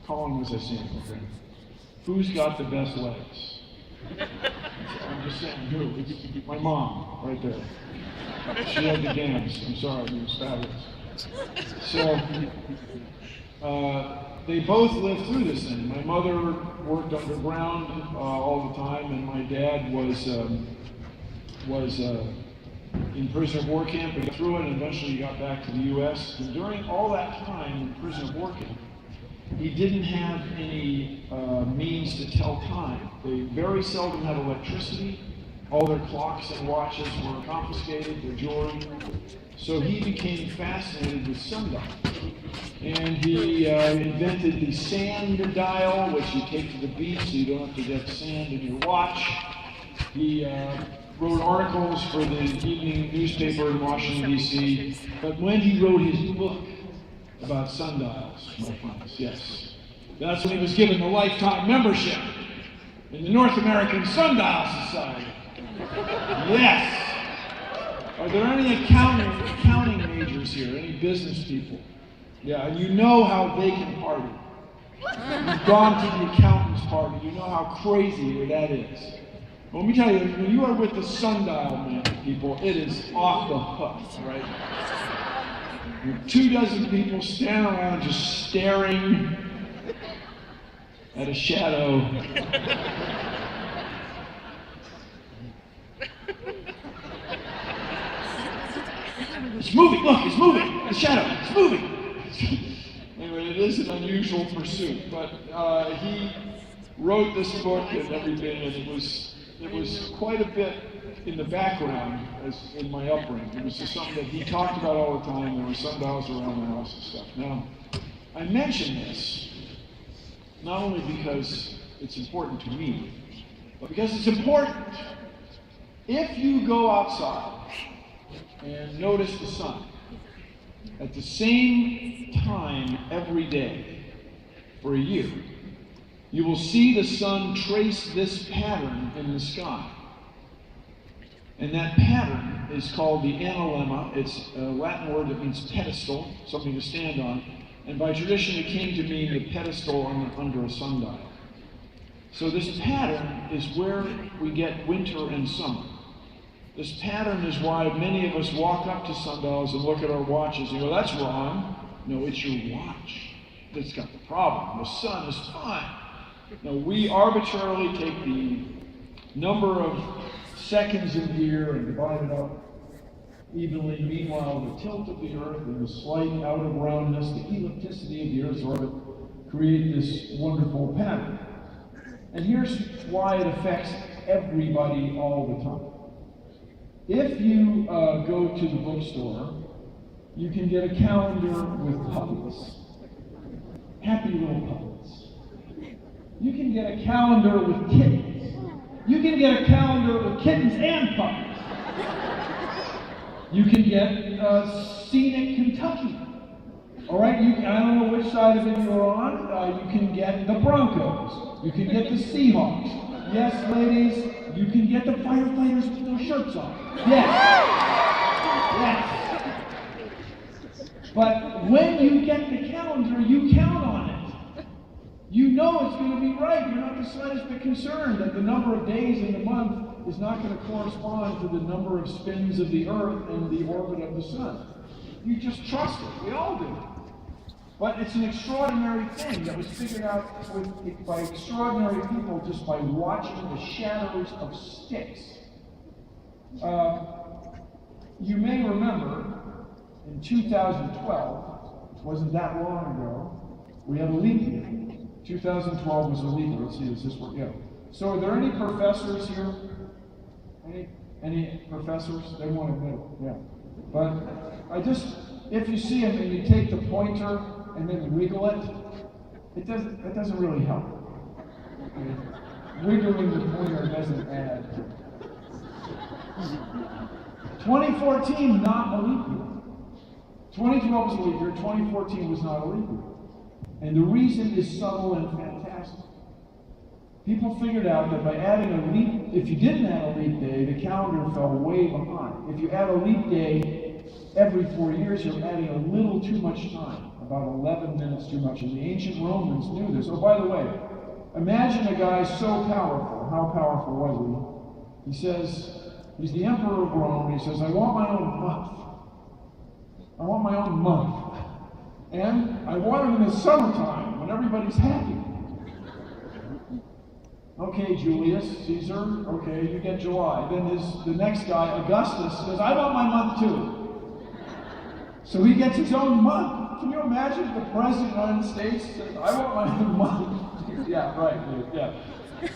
How long was I saying? Okay. Who's got the best legs? I'm just saying, who? It's my mom, right there. She had the dance. I'm sorry, it was fabulous. So, they both lived through this thing. My mother worked underground all the time, and my dad was in prisoner of war camp, and got through it, and eventually he got back to the U.S. And during all that time in prisoner of war camp, he didn't have any means to tell time. They very seldom had electricity. All their clocks and watches were confiscated, their jewelry. So he became fascinated with sundial. And he invented the sand dial, which you take to the beach so you don't have to get sand in your watch. He wrote articles for the evening newspaper in Washington, D.C. But when he wrote his book about sundials, my friends, yes, that's when he was given the lifetime membership in the North American Sundial Society. Yes. Are there any accounting majors here? Any business people? Yeah, and you know how they can party. You've gone to the accountant's party. You know how crazy that is. Well, let me tell you, when you are with the sundial man, people, it is off the hook, right? With 24 people standing around just staring at a shadow. It's moving, look, it's moving, the shadow, it's moving. Anyway, it is an unusual pursuit, but he wrote this book and everything, and it was quite a bit in the background as in my upbringing. It was just something that he talked about all the time. There were sundials around the house and stuff. Now, I mention this not only because it's important to me, but because it's important. If you go outside and notice the sun at the same time every day for a year, you will see the sun trace this pattern in the sky. And that pattern is called the analemma. It's a Latin word that means pedestal, something to stand on. And by tradition, it came to mean the pedestal under a sundial. So this pattern is where we get winter and summer. This pattern is why many of us walk up to sundials and look at our watches and go, that's wrong. No, it's your watch that's got the problem. The sun is fine. Now, we arbitrarily take the number of seconds in the year and divide it up evenly. Meanwhile, the tilt of the Earth and the slight out of roundness, the ellipticity of the Earth's orbit, create this wonderful pattern. And here's why it affects everybody all the time. If you go to the bookstore, you can get a calendar with puppies, happy little puppies. You can get a calendar with kittens. You can get a calendar with kittens and puppies. You can get scenic Kentucky. All right, I don't know which side of it you're on. You can get the Broncos. You can get the Seahawks. Yes, ladies, you can get the firefighters with no shirts on. Yes. Yes. But when you get the calendar, you count on it. You know it's going to be right. You're not the slightest bit concerned that the number of days in the month is not going to correspond to the number of spins of the Earth and the orbit of the sun. You just trust it. We all do. But it's an extraordinary thing that was figured out by extraordinary people just by watching the shadows of sticks. You may remember in 2012, wasn't that long ago, we had a leap year. 2012 was a leap year. Let's see, is this what? Yeah. So are there any professors here? Any professors? They won't admit it. Yeah. But if you see them and you take the pointer and then wiggle it, it doesn't really help. Wiggling the pointer doesn't add. 2014, not a leap year. 2012 was a leap year, 2014 was not a leap year. And the reason is subtle and fantastic. People figured out that by adding a leap, if you didn't add a leap day, the calendar fell way behind. If you add a leap day every 4 years, you're adding a little too much time. about 11 minutes too much. And the ancient Romans knew this. Oh, by the way, imagine a guy so powerful. How powerful was he? He says, he's the emperor of Rome. He says, I want my own month. I want my own month. And I want it in the summertime when everybody's happy. Okay, Julius Caesar, okay, you get July. Then the next guy, Augustus, says, I want my month too. So he gets his own month. Can you imagine if the President of the United States says, I want my own month? Yeah, right, yeah.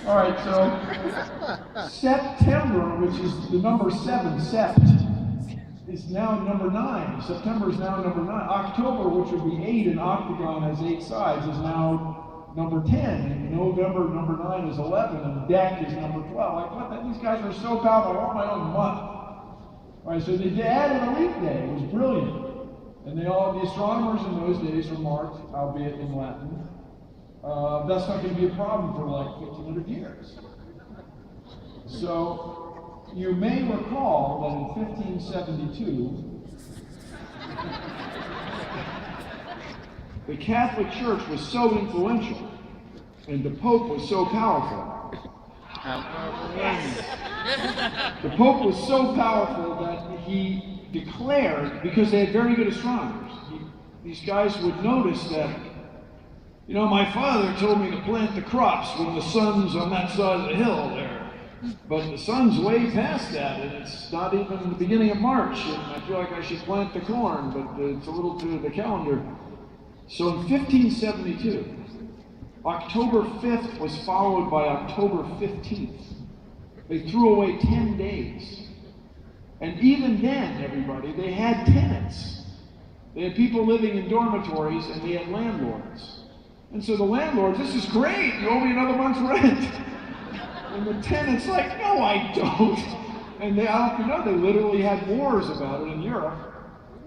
All right, so September, which is the number 7, sept, is now number 9. September is now number 9. October, which would be 8, and octagon has 8 sides, is now number 10. And November, number 9 is 11, and Dec is number 12. Like, what? These guys are so powerful. I want my own month. All right, so they added a leap day. It was brilliant. And the astronomers in those days remarked, albeit in Latin, that's not going to be a problem for like 1,500 years. So, you may recall that in 1572, the Catholic Church was so influential and the Pope was so powerful. The Pope was so powerful that he declared, because they had very good astronomers, these guys would notice that, you know, my father told me to plant the crops when the sun's on that side of the hill there. But the sun's way past that, and it's not even the beginning of March, and I feel like I should plant the corn, but it's a little to the calendar. So in 1572, October 5th was followed by October 15th. They threw away 10 days. And even then, everybody, they had tenants. They had people living in dormitories, and they had landlords. And so the landlords, this is great, you owe me another month's rent. And the tenant's like, no, I don't. And I don't know if you know, they literally had wars about it in Europe.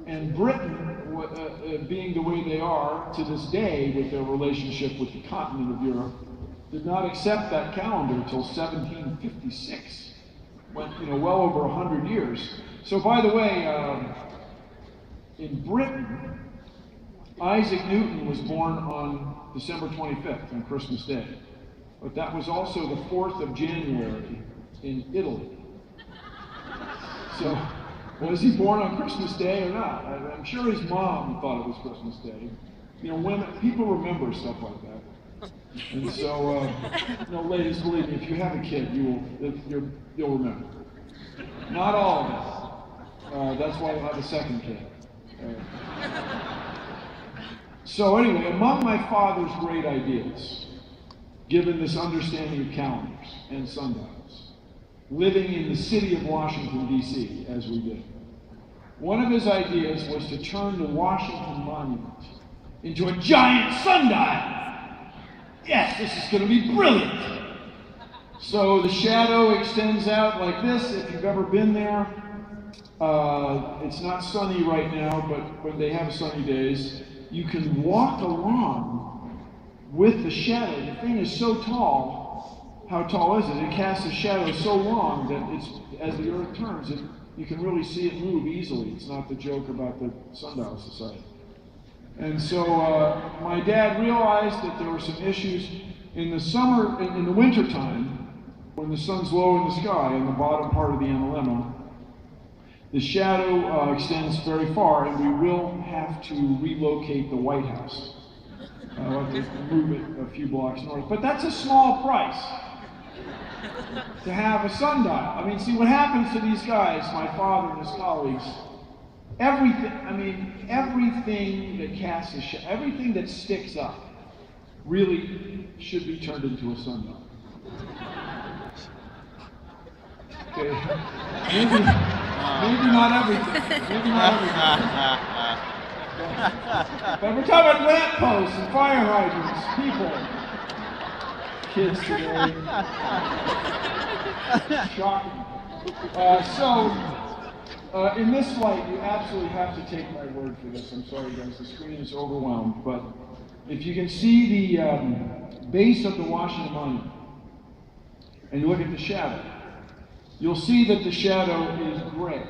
And Britain, being the way they are to this day with their relationship with the continent of Europe, did not accept that calendar until 1756. Went, well over 100 years. So by the way, in Britain, Isaac Newton was born on December 25th, on Christmas Day. But that was also the 4th of January in Italy. So, was he born on Christmas Day or not? I'm sure his mom thought it was Christmas Day. People remember stuff like that. And so, ladies, believe me, if you have a kid, you'll remember. Not all of us. That's why you'll have a second kid. So anyway, among my father's great ideas, given this understanding of calendars and sundials, living in the city of Washington, D.C., as we did, one of his ideas was to turn the Washington Monument into a giant sundial. Yes, this is going to be brilliant. So the shadow extends out like this. If you've ever been there, it's not sunny right now, but when they have sunny days, you can walk along with the shadow. The thing is so tall. How tall is it? It casts a shadow so long that as the earth turns, you can really see it move easily. It's not the joke about the Sundial Society. And so my dad realized that there were some issues in the winter time, when the sun's low in the sky in the bottom part of the analemma. The shadow extends very far, and we will have to relocate the White House. We'll have to move it a few blocks north. But that's a small price to have a sundial. I mean, see what happens to these guys, my father and his colleagues. Everything that casts a shadow, everything that sticks up, really should be turned into a sundial. Okay. Maybe not everything. Maybe not everything. But we're talking about lamp posts and fire hydrants, people, kids today. Shocking. In this light, you absolutely have to take my word for this. I'm sorry, guys, the screen is overwhelmed. But if you can see the base of the Washington Monument, and you look at the shadow, you'll see that the shadow is gray.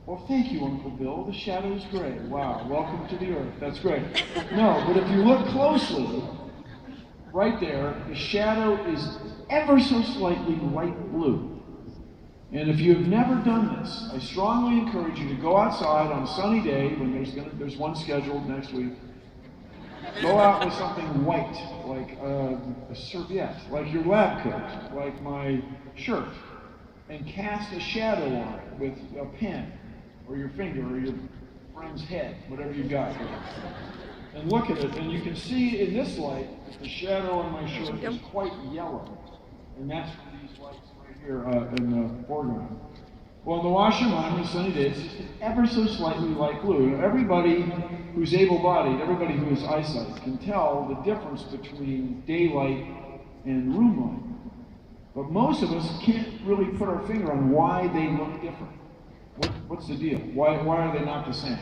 Well, thank you, Uncle Bill. The shadow's gray. Wow, welcome to the earth. That's great. No, but if you look closely, right there, the shadow is ever so slightly light blue. And if you have never done this, I strongly encourage you to go outside on a sunny day when there's one scheduled next week. Go out with something white, like a serviette, like your lab coat, like my shirt, and cast a shadow on it with a pen, or your finger, or your friend's head, whatever you got here. And look at it, and you can see in this light, the shadow on my shirt is quite yellow. And that's from these lights right here in the foreground. Well, in the Washington on a sunny day, it's just ever so slightly light blue. And everybody who's able-bodied, everybody who has eyesight, can tell the difference between daylight and room light. But most of us can't really put our finger on why they look different. What's the deal? Why are they not the same?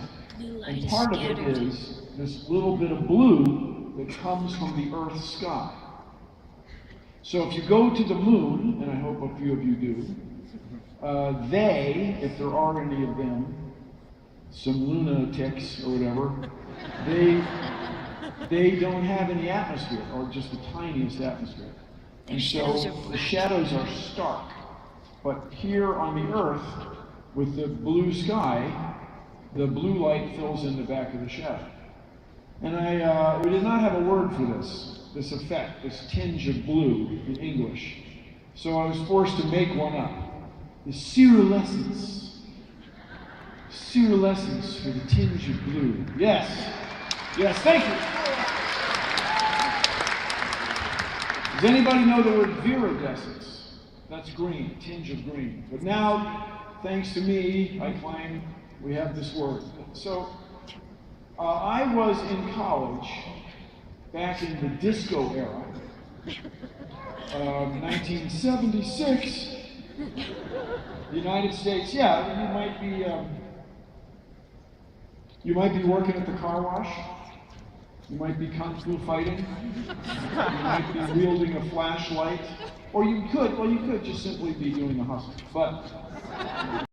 And part of it is this little bit of blue that comes from the Earth's sky. So if you go to the moon, and I hope a few of you do, if there are any of them, some lunatics or whatever, they don't have any atmosphere, or just the tiniest atmosphere. And so the shadows are stark. But here on the Earth, with the blue sky, the blue light fills in the back of the shadow. And we did not have a word for this effect, this tinge of blue in English. So I was forced to make one up. The cirrulescence. Cirrulescence for the tinge of blue. Yes. Yes, thank you. Does anybody know the word viridescence? That's green, tinge of green. But now, thanks to me, I claim we have this word. So, I was in college back in the disco era, 1976, the United States. Yeah, you might be working at the car wash. You might be kung fu fighting. You might be wielding a flashlight, or you could just simply be doing the hustle. But